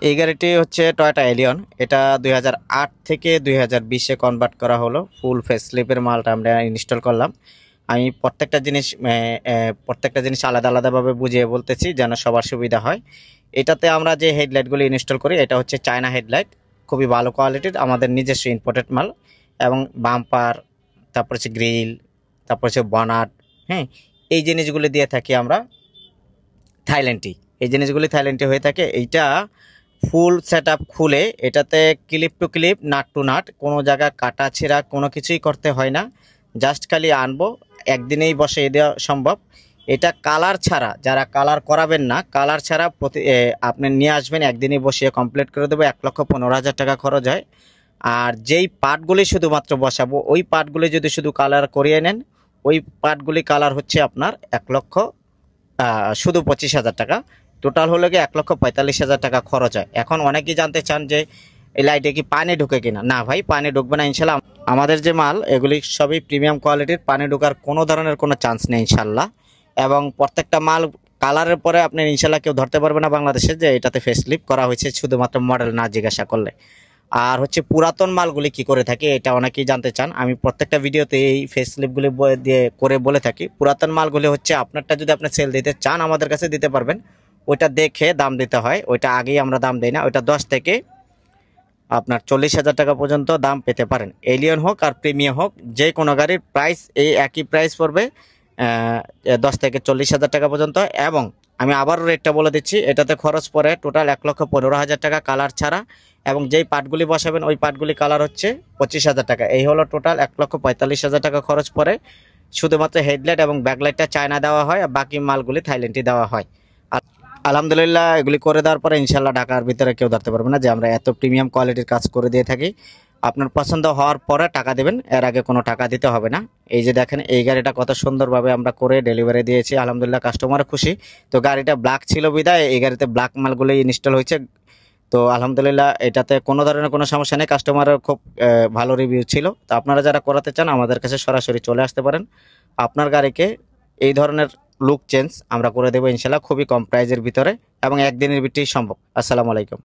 এই গাড়িটি হচ্ছে টয়োটা এলিয়ন। এটা 2008 থেকে 2020-এ কনভার্ট করা হলো। ফুল ফেস স্লিপের মালটা আমরা ইনস্টল করলাম। আমি প্রত্যেকটা জিনিস আলাদা আলাদাভাবে বুঝিয়ে বলতেছি যেন সবার সুবিধা হয়। এটাতে আমরা যে হেডলাইটগুলি ইনস্টল করি এটা হচ্ছে চায়না হেডলাইট, খুবই ভালো কোয়ালিটির, আমাদের নিজস্ব ইম্পোর্টেড মাল। এবং বাম্পার, তারপর হচ্ছে গ্রিল, তারপর হচ্ছে বনাট, হ্যাঁ, এই জিনিসগুলি দিয়ে থাকি আমরা থাইল্যান্ডটি। এই জিনিসগুলি থাইল্যান্ডে হয়ে থাকে। এইটা ফুল সেট আপ খুলে এটাতে clip to clip, nut to nut, কোনো জায়গা কাটা ছেঁড়া কোনো কিছুই করতে হয় না। জাস্ট খালি আনবো, একদিনেই বসিয়ে দেওয়া সম্ভব। এটা কালার ছাড়া, যারা কালার করাবেন না, কালার ছাড়া আপনি নিয়ে আসবেন, একদিনই বসিয়ে কমপ্লিট করে দেবো। 1,15,000 টাকা খরচ হয়। আর যেই পার্টগুলি শুধুমাত্র বসাবো, ওই পার্টগুলি যদি শুধু কালার করিয়ে নেন, ওই পার্টগুলি কালার হচ্ছে আপনার 25,000 টাকা। টোটাল হলো কি 1,45,000 টাকা খরচ হয়। এখন অনেকেই জানতে চান যে এই লাইটে কি পানি ঢুকে কিনা। না ভাই, পানি ঢুকবে না ইনশাল্লাহ। আমাদের যে মাল এগুলি সবই প্রিমিয়াম কোয়ালিটির, পানি ঢোকার কোনো ধরনের কোনো চান্স নেই ইনশাল্লাহ। এবং প্রত্যেকটা মাল কালারের পরে আপনি ইনশাল্লাহ কেউ ধরতে পারবে না বাংলাদেশে যে এটাতে ফেসলিপ করা হয়েছে, শুধুমাত্র মডেল না জিজ্ঞাসা করলে। আর হচ্ছে পুরাতন মালগুলি কি করে থাকে এটা অনেকেই জানতে চান। আমি প্রত্যেকটা ভিডিওতে এই ফেস স্লিপগুলি দিয়ে করে বলে থাকি। পুরাতন মালগুলি হচ্ছে আপনারটা যদি আপনি সেল দিতে চান আমাদের কাছে দিতে পারবেন, ওইটা দেখে দাম দিতে হয়। ওইটা আগেই আমরা দাম দিই না। ওইটা 10 থেকে আপনার 40,000 টাকা পর্যন্ত দাম পেতে পারেন। এলিয়ন হোক আর প্রিমিয়াম হোক, যে কোনো গাড়ির প্রাইস এই একই প্রাইস পড়বে, 10 থেকে 40,000 টাকা পর্যন্ত। এবং আমি আবারও রেটটা বলে দিচ্ছি, এটাতে খরচ পড়ে টোটাল 1,15,000 টাকা কালার ছাড়া। এবং যেই পার্টগুলি বসাবেন ওই পার্টগুলি কালার হচ্ছে 25,000 টাকা। এই হলো টোটাল 1,45,000 টাকা খরচ পড়ে। শুধুমাত্র হেডলাইট এবং ব্যাকলাইটটা চায়না দেওয়া হয়, আর বাকি মালগুলি থাইল্যান্ডে দেওয়া হয়। আলহামদুলিল্লাহ, এগুলি করে দেওয়ার পরে ইনশাল্লাহ ঢাকার ভিতরে কেউ ধরতে পারবে না যে আমরা এত প্রিমিয়াম কোয়ালিটির কাজ করে দিয়ে থাকি। আপনার পছন্দ হওয়ার পরে টাকা দেবেন, এর আগে কোনো টাকা দিতে হবে না। এই যে দেখেন, এই গাড়িটা কত সুন্দরভাবে আমরা করে ডেলিভারি দিয়েছি, আলহামদুলিল্লাহ কাস্টমার খুশি। তো গাড়িটা ব্ল্যাক ছিল বিদায় এই গাড়িতে ব্ল্যাক মালগুলো ইনস্টল হয়েছে। তো আলহামদুলিল্লাহ এটাতে কোনো ধরনের কোনো সমস্যা নেই, কাস্টমারের খুব ভালো রিভিউ ছিল। তো আপনারা যারা করাতে চান আমাদের কাছে সরাসরি চলে আসতে পারেন। আপনার গাড়িকে এই ধরনের লুক চেঞ্জ আমরা করে দেবো ইনশাল্লাহ, খুবই কম প্রাইজের ভিতরে এবং একদিনের ভিতরেই সম্ভব। আসসালামু আলাইকুম।